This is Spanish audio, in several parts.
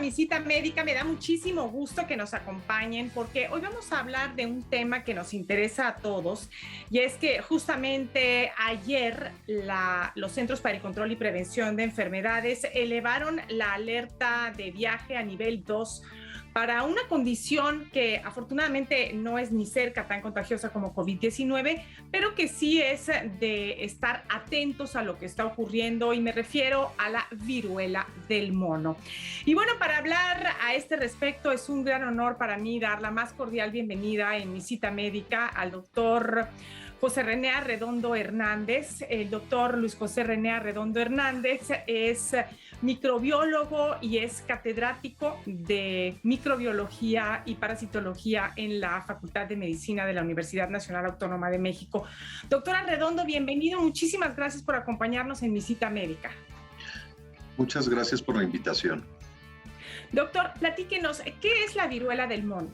Mi Cita Médica. Me da muchísimo gusto que nos acompañen porque hoy vamos a hablar de un tema que nos interesa a todos, y es que justamente ayer los Centros para el Control y Prevención de Enfermedades elevaron la alerta de viaje a nivel 2 para una condición que afortunadamente no es ni cerca tan contagiosa como COVID-19, pero que sí es de estar atentos a lo que está ocurriendo, y me refiero a la viruela del mono. Y bueno, para hablar a este respecto, es un gran honor para mí dar la más cordial bienvenida en Mi Cita Médica al doctor José René Arredondo Hernández. El doctor Luis José René Arredondo Hernández es microbiólogo y es catedrático de microbiología y parasitología en la Facultad de Medicina de la Universidad Nacional Autónoma de México. Doctor Arredondo, bienvenido. Muchísimas gracias por acompañarnos en Mi Cita Médica. Muchas gracias por la invitación. Doctor, platíquenos, ¿qué es la viruela del mono?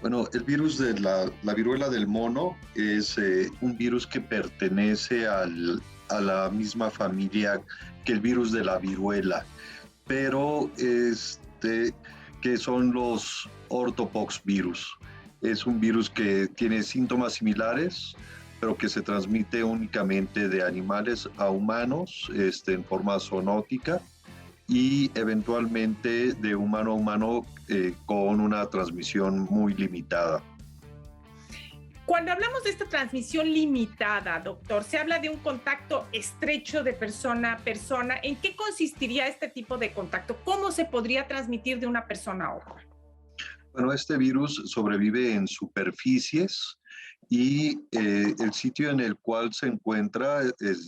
Bueno, el virus de la viruela del mono es un virus que pertenece a la misma familia que el virus de la viruela, pero que son los ortopox virus. Es un virus que tiene síntomas similares, pero que se transmite únicamente de animales a humanos en forma zoonótica, y eventualmente de humano a humano con una transmisión muy limitada. Cuando hablamos de esta transmisión limitada, doctor, se habla de un contacto estrecho de persona a persona. ¿En qué consistiría este tipo de contacto? ¿Cómo se podría transmitir de una persona a otra? Bueno, este virus sobrevive en superficies, y el sitio en el cual se encuentra,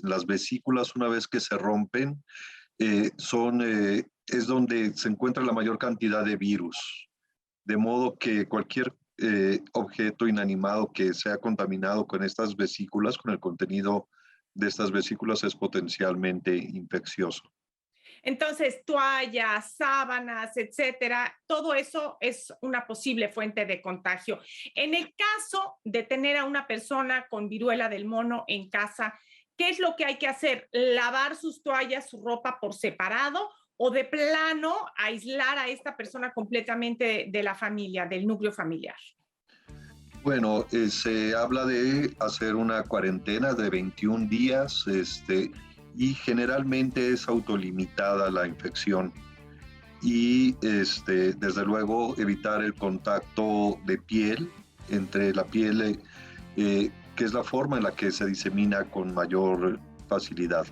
las vesículas, una vez que se rompen, es donde se encuentra la mayor cantidad de virus, de modo que cualquier objeto inanimado que sea contaminado con estas vesículas, con el contenido de estas vesículas, es potencialmente infeccioso. Entonces, toallas, sábanas, etcétera, todo eso es una posible fuente de contagio. En el caso de tener a una persona con viruela del mono en casa, ¿qué es lo que hay que hacer? ¿Lavar sus toallas, su ropa por separado, o de plano aislar a esta persona completamente de la familia, del núcleo familiar? Bueno, se habla de hacer una cuarentena de 21 días, y generalmente es autolimitada la infección. Y desde luego evitar el contacto de piel, entre la piel, que es la forma en la que se disemina con mayor facilidad.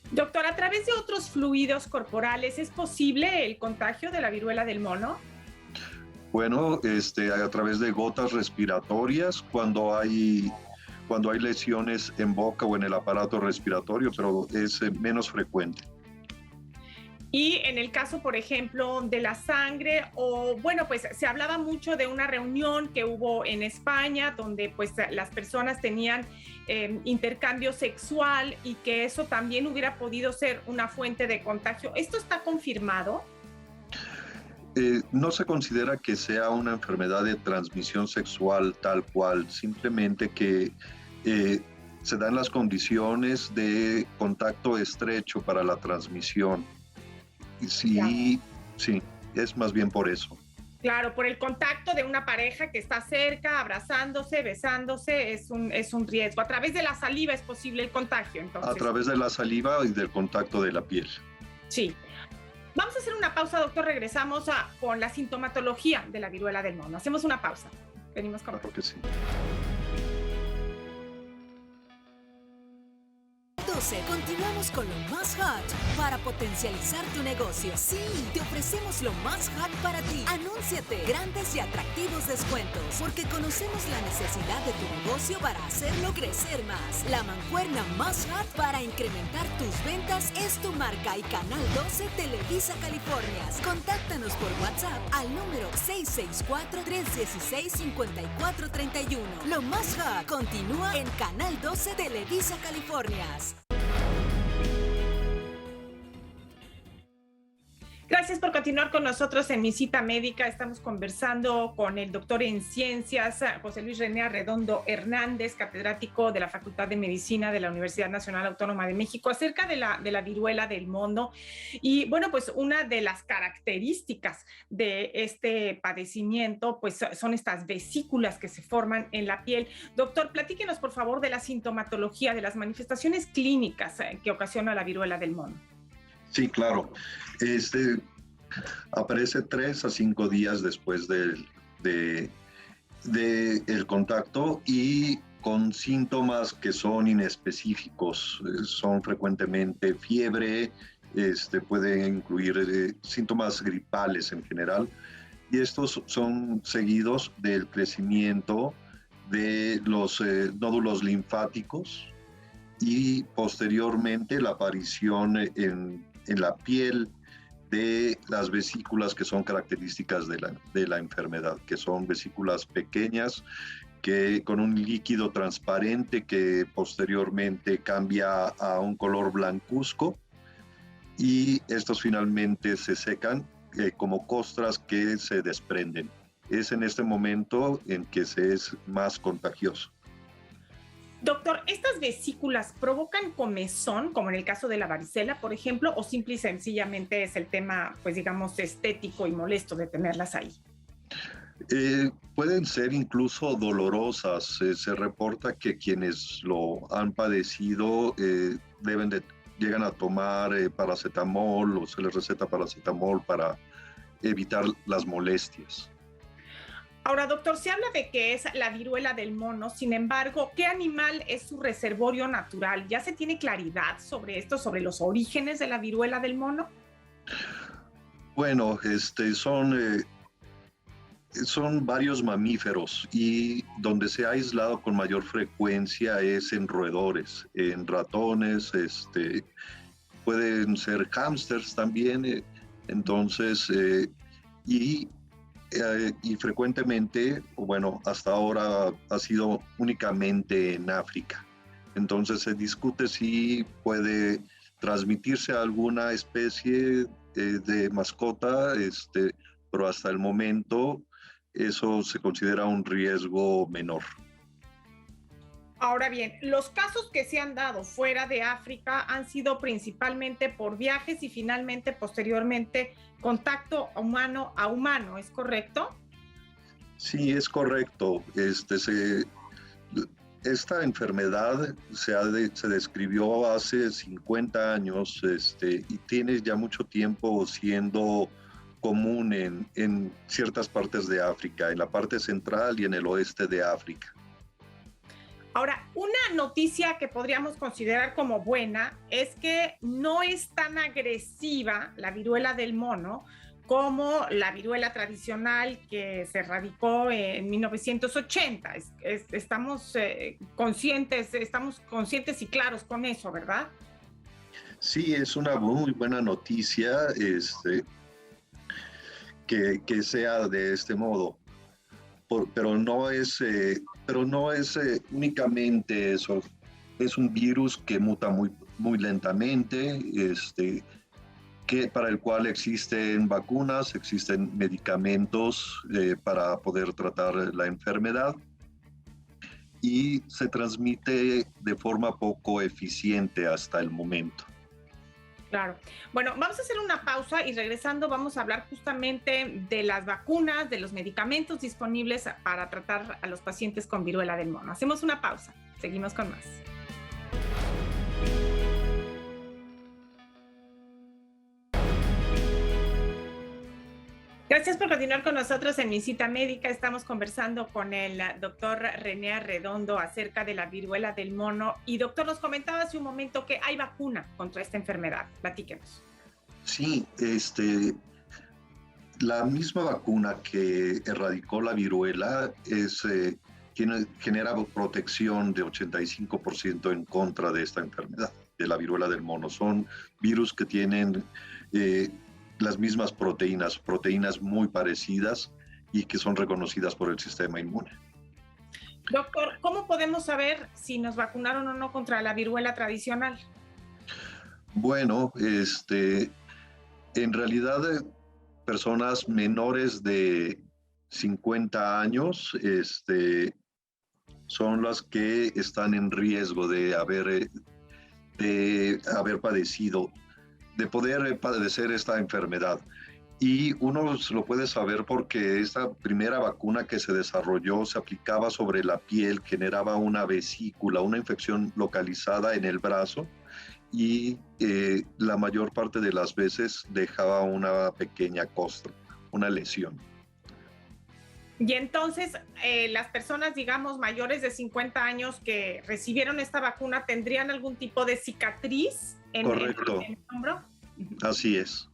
Doctor, ¿a través de otros fluidos corporales es posible el contagio de la viruela del mono? Bueno, a través de gotas respiratorias, cuando hay lesiones en boca o en el aparato respiratorio, pero es menos frecuente. Y en el caso, por ejemplo, de la sangre, pues se hablaba mucho de una reunión que hubo en España donde pues las personas tenían intercambio sexual, y que eso también hubiera podido ser una fuente de contagio. ¿Esto está confirmado? No se considera que sea una enfermedad de transmisión sexual tal cual, simplemente que se dan las condiciones de contacto estrecho para la transmisión. Sí, es más bien por eso. Claro, por el contacto de una pareja que está cerca, abrazándose, besándose, es un riesgo. A través de la saliva es posible el contagio, entonces. A través de la saliva y del contacto de la piel. Sí. Vamos a hacer una pausa, doctor. Regresamos con la sintomatología de la viruela del mono. Hacemos una pausa. Venimos con... Claro que sí. Continuamos con lo más hot para potencializar tu negocio. Sí, te ofrecemos lo más hot para ti. Anúnciate. Grandes y atractivos descuentos, porque conocemos la necesidad de tu negocio para hacerlo crecer más. La mancuerna más hot para incrementar tus ventas es tu marca y Canal 12 Televisa California. Contáctanos por WhatsApp al número 664-316-5431. Lo más hot continúa en Canal 12 Televisa California. Gracias por continuar con nosotros en Mi Cita Médica. Estamos conversando con el doctor en ciencias, José Luis René Arredondo Hernández, catedrático de la Facultad de Medicina de la Universidad Nacional Autónoma de México, acerca de la viruela del mono. Y bueno, pues una de las características de este padecimiento, pues son estas vesículas que se forman en la piel. Doctor, platíquenos por favor de la sintomatología, de las manifestaciones clínicas que ocasiona la viruela del mono. Sí, claro. Aparece 3 a 5 días después del contacto y con síntomas que son inespecíficos. Son frecuentemente fiebre, puede incluir síntomas gripales en general, y estos son seguidos del crecimiento de los nódulos linfáticos y posteriormente la aparición en la piel de las vesículas que son características de la enfermedad, que son vesículas pequeñas que con un líquido transparente que posteriormente cambia a un color blancuzco, y estos finalmente se secan como costras que se desprenden. Es en este momento en que se es más contagioso. Doctor, ¿estas vesículas provocan comezón, como en el caso de la varicela, por ejemplo, o simple y sencillamente es el tema, pues digamos, estético y molesto de tenerlas ahí? Pueden ser incluso dolorosas. Se reporta que quienes lo han padecido llegan a tomar paracetamol, o se les receta paracetamol para evitar las molestias. Ahora, doctor, se habla de que es la viruela del mono. Sin embargo, ¿qué animal es su reservorio natural? ¿Ya se tiene claridad sobre esto, sobre los orígenes de la viruela del mono? Bueno, son varios mamíferos, y donde se ha aislado con mayor frecuencia es en roedores, en ratones, pueden ser hámsters también, y frecuentemente, bueno, hasta ahora ha sido únicamente en África. Entonces se discute si puede transmitirse a alguna especie de mascota, pero hasta el momento eso se considera un riesgo menor. Ahora bien, los casos que se han dado fuera de África han sido principalmente por viajes y finalmente, posteriormente, contacto humano a humano, ¿es correcto? Sí, es correcto. Esta enfermedad se describió hace 50 años y tiene ya mucho tiempo siendo común en ciertas partes de África, en la parte central y en el oeste de África. Ahora, una noticia que podríamos considerar como buena es que no es tan agresiva la viruela del mono como la viruela tradicional que se erradicó en 1980. Estamos conscientes y claros con eso, ¿verdad? Sí, es una muy buena noticia que sea de este modo. Pero no es únicamente eso. Es un virus que muta muy, muy lentamente, para el cual existen vacunas, existen medicamentos para poder tratar la enfermedad, y se transmite de forma poco eficiente hasta el momento. Claro. Bueno, vamos a hacer una pausa y regresando vamos a hablar justamente de las vacunas, de los medicamentos disponibles para tratar a los pacientes con viruela del mono. Hacemos una pausa. Seguimos con más. Gracias por continuar con nosotros en Mi Cita Médica. Estamos conversando con el doctor René Arredondo acerca de la viruela del mono. Y doctor, nos comentaba hace un momento que hay vacuna contra esta enfermedad. Platíquenos. Sí, la misma vacuna que erradicó la viruela genera protección de 85% en contra de esta enfermedad, de la viruela del mono. Son virus que tienen las mismas proteínas muy parecidas y que son reconocidas por el sistema inmune. Doctor, ¿cómo podemos saber si nos vacunaron o no contra la viruela tradicional? Bueno, en realidad personas menores de 50 años son las que están en riesgo de haber padecido, de poder padecer esta enfermedad. Y uno lo puede saber porque esta primera vacuna que se desarrolló se aplicaba sobre la piel, generaba una vesícula, una infección localizada en el brazo, y la mayor parte de las veces dejaba una pequeña costra, una lesión. Y entonces, las personas, digamos, mayores de 50 años que recibieron esta vacuna, ¿tendrían algún tipo de cicatriz Correcto. en el hombro? Así es.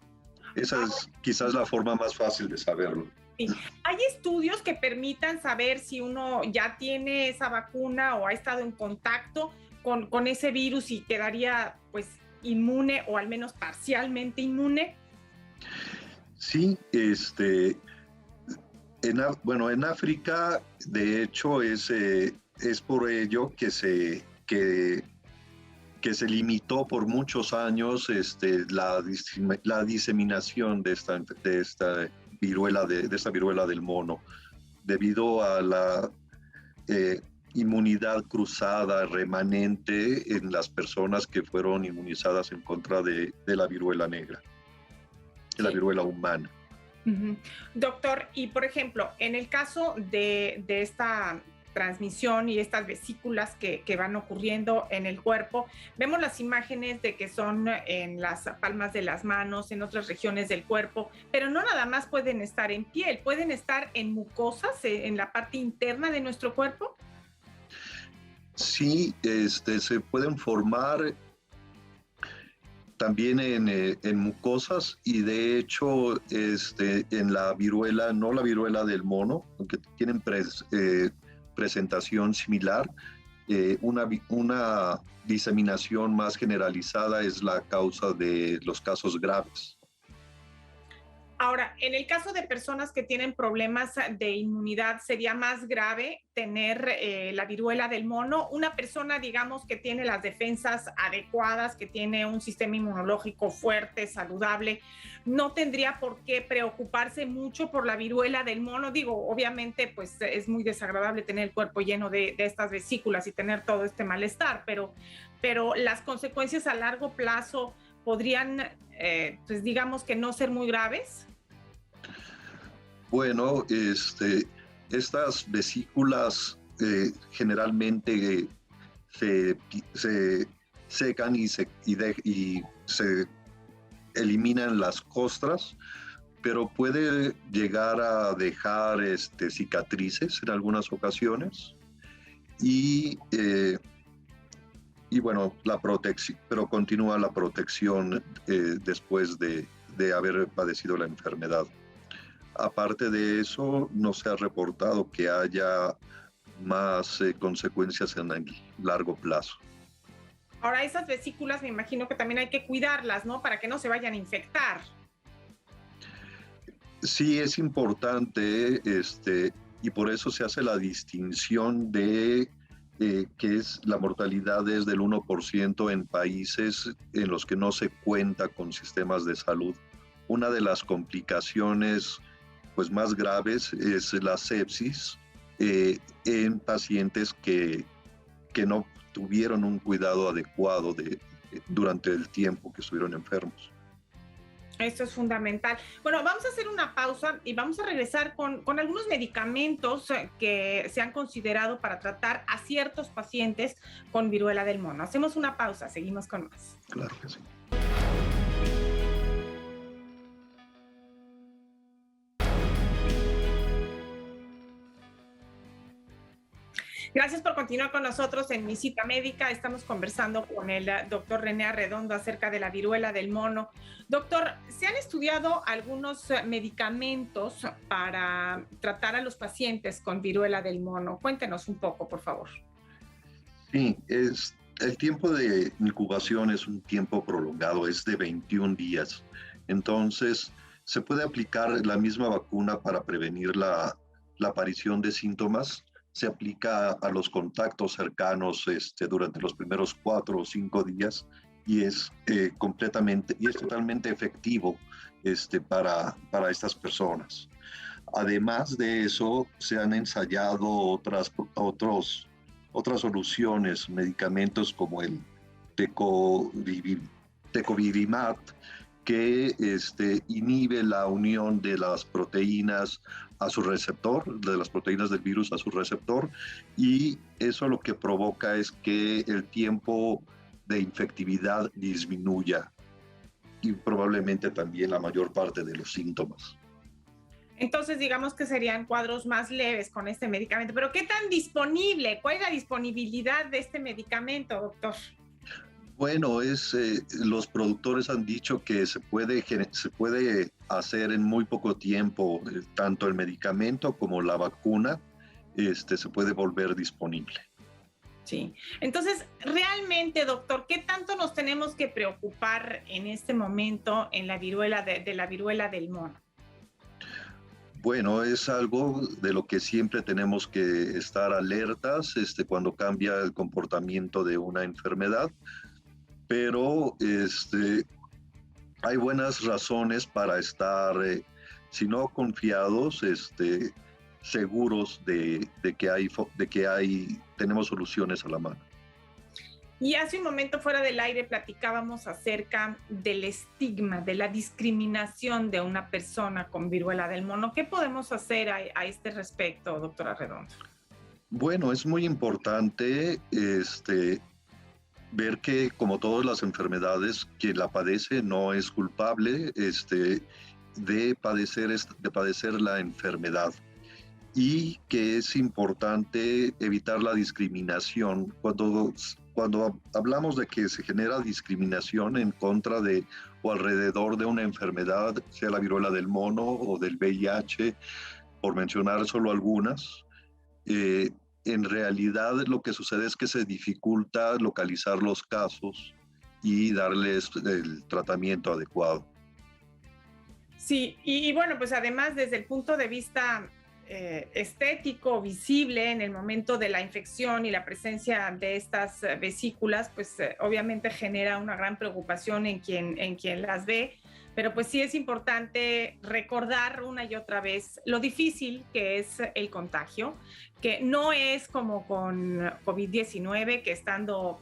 Esa es quizás la forma más fácil de saberlo. Sí. ¿Hay estudios que permitan saber si uno ya tiene esa vacuna o ha estado en contacto con ese virus y quedaría pues inmune o al menos parcialmente inmune? Sí, en África, de hecho, es por ello que se limitó por muchos años la diseminación de esta viruela del mono, debido a la inmunidad cruzada remanente en las personas que fueron inmunizadas en contra de la viruela negra, de la viruela humana. Uh-huh. Doctor, y por ejemplo, en el caso de esta transmisión y estas vesículas que van ocurriendo en el cuerpo, vemos las imágenes de que son en las palmas de las manos, en otras regiones del cuerpo, pero no nada más pueden estar en piel, pueden estar en mucosas, en la parte interna de nuestro cuerpo. Sí, se pueden formar también en mucosas, y de hecho en la viruela, no la viruela del mono, aunque tienen presentación similar, una diseminación más generalizada es la causa de los casos graves. Ahora, en el caso de personas que tienen problemas de inmunidad, ¿sería más grave tener la viruela del mono? Una persona, digamos, que tiene las defensas adecuadas, que tiene un sistema inmunológico fuerte, saludable, ¿no tendría por qué preocuparse mucho por la viruela del mono? Digo, obviamente, pues es muy desagradable tener el cuerpo lleno de estas vesículas y tener todo este malestar, pero las consecuencias a largo plazo podrían, pues digamos que no ser muy graves. Bueno, estas vesículas generalmente se secan y se eliminan las costras, pero puede llegar a dejar cicatrices en algunas ocasiones, y bueno, la protección, pero continúa la protección después de haber padecido la enfermedad. Aparte de eso, no se ha reportado que haya más consecuencias en el largo plazo. Ahora, esas vesículas me imagino que también hay que cuidarlas, ¿no? Para que no se vayan a infectar. Sí, es importante, y por eso se hace la distinción de que la mortalidad es del 1% en países en los que no se cuenta con sistemas de salud. Una de las complicaciones pues más graves es la sepsis en pacientes que no tuvieron un cuidado adecuado durante el tiempo que estuvieron enfermos. Esto es fundamental. Bueno, vamos a hacer una pausa y vamos a regresar con algunos medicamentos que se han considerado para tratar a ciertos pacientes con viruela del mono. Hacemos una pausa, seguimos con más. Claro que sí. Gracias por continuar con nosotros en Mi Cita Médica. Estamos conversando con el doctor René Arredondo acerca de la viruela del mono. Doctor, ¿se han estudiado algunos medicamentos para tratar a los pacientes con viruela del mono? Cuéntenos un poco, por favor. Sí, el tiempo de incubación es un tiempo prolongado, es de 21 días. Entonces, se puede aplicar la misma vacuna para prevenir la aparición de síntomas. Se aplica a los contactos cercanos durante los primeros 4 o 5 días, y es totalmente efectivo para estas personas. Además de eso, se han ensayado otras soluciones, medicamentos como el tecovirimat, que inhibe la unión de las proteínas a su receptor, de las proteínas del virus a su receptor, y eso lo que provoca es que el tiempo de infectividad disminuya y probablemente también la mayor parte de los síntomas. Entonces, digamos que serían cuadros más leves con este medicamento. Pero, ¿qué tan disponible? ¿Cuál es la disponibilidad de este medicamento, doctor? Bueno, los productores han dicho que se puede hacer en muy poco tiempo, tanto el medicamento como la vacuna, se puede volver disponible. Sí. Entonces, realmente, doctor, ¿qué tanto nos tenemos que preocupar en este momento en la viruela de la viruela del mono? Bueno, es algo de lo que siempre tenemos que estar alertas cuando cambia el comportamiento de una enfermedad, pero hay buenas razones para estar, si no confiados, seguros de que tenemos soluciones a la mano. Y hace un momento fuera del aire platicábamos acerca del estigma, de la discriminación de una persona con viruela del mono. ¿Qué podemos hacer a este respecto, doctora Redondo? Bueno, es muy importante ver que, como todas las enfermedades, quien la padece no es culpable de padecer la enfermedad, y que es importante evitar la discriminación. Cuando hablamos de que se genera discriminación en contra de o alrededor de una enfermedad, sea la viruela del mono o del VIH, por mencionar solo algunas, en realidad lo que sucede es que se dificulta localizar los casos y darles el tratamiento adecuado. Sí, y bueno, pues además desde el punto de vista estético, visible, en el momento de la infección y la presencia de estas vesículas, pues obviamente genera una gran preocupación en quien las ve, pero pues sí es importante recordar una y otra vez lo difícil que es el contagio, que no es como con COVID-19, que estando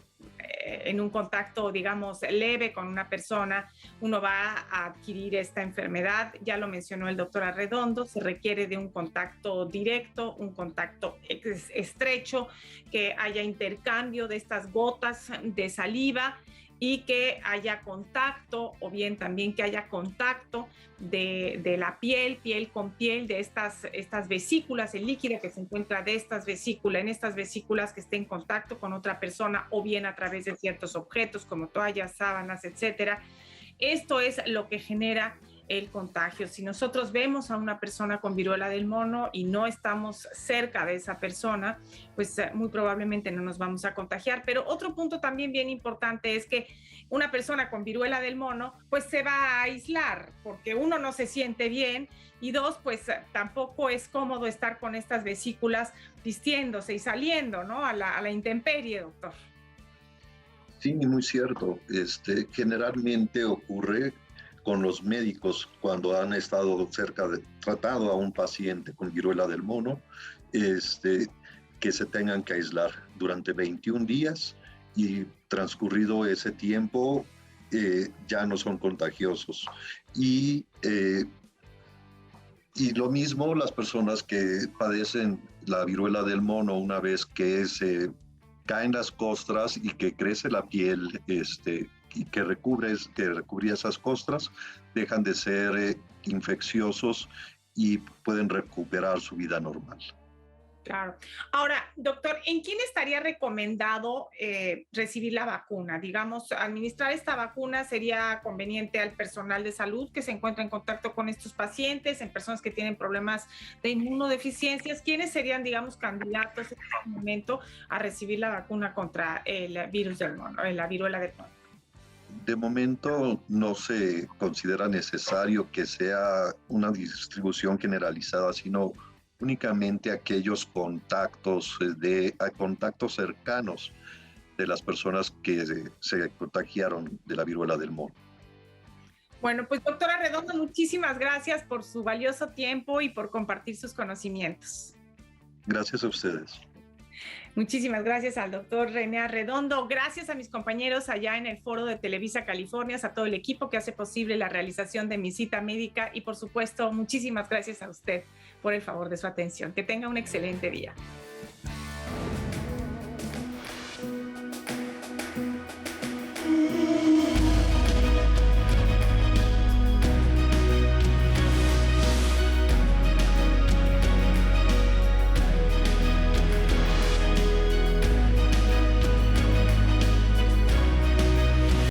en un contacto, digamos, leve con una persona, uno va a adquirir esta enfermedad. Ya lo mencionó el doctor Arredondo, se requiere de un contacto directo, un contacto estrecho, que haya intercambio de estas gotas de saliva y que haya contacto, o bien también que haya contacto de la piel con piel, de estas vesículas, el líquido que se encuentra de estas vesículas, en estas vesículas que esté en contacto con otra persona, o bien a través de ciertos objetos como toallas, sábanas, etcétera. Esto es lo que genera el contagio. Si nosotros vemos a una persona con viruela del mono y no estamos cerca de esa persona, pues muy probablemente no nos vamos a contagiar. Pero otro punto también bien importante es que una persona con viruela del mono pues se va a aislar, porque uno no se siente bien, y dos, pues tampoco es cómodo estar con estas vesículas vistiéndose y saliendo, ¿no? a la intemperie, doctor. Sí, muy cierto. Generalmente ocurre con los médicos cuando han estado tratado a un paciente con viruela del mono, que se tengan que aislar durante 21 días, y transcurrido ese tiempo ya no son contagiosos. Y lo mismo las personas que padecen la viruela del mono, una vez que se caen las costras y que crece la piel, y que recubría esas costras, dejan de ser infecciosos y pueden recuperar su vida normal. Claro. Ahora, doctor, ¿en quién estaría recomendado recibir la vacuna? Digamos, administrar esta vacuna sería conveniente al personal de salud que se encuentra en contacto con estos pacientes, en personas que tienen problemas de inmunodeficiencias. ¿Quiénes serían, digamos, candidatos en este momento a recibir la vacuna contra el virus del mono, la viruela del mono? De momento no se considera necesario que sea una distribución generalizada, sino únicamente aquellos contactos cercanos de las personas que se contagiaron de la viruela del mono. Bueno, pues doctora Redondo, muchísimas gracias por su valioso tiempo y por compartir sus conocimientos. Gracias a ustedes. Muchísimas gracias al doctor René Arredondo. Gracias a mis compañeros allá en el foro de Televisa California, a todo el equipo que hace posible la realización de mi cita médica y, por supuesto, muchísimas gracias a usted por el favor de su atención. Que tenga un excelente día.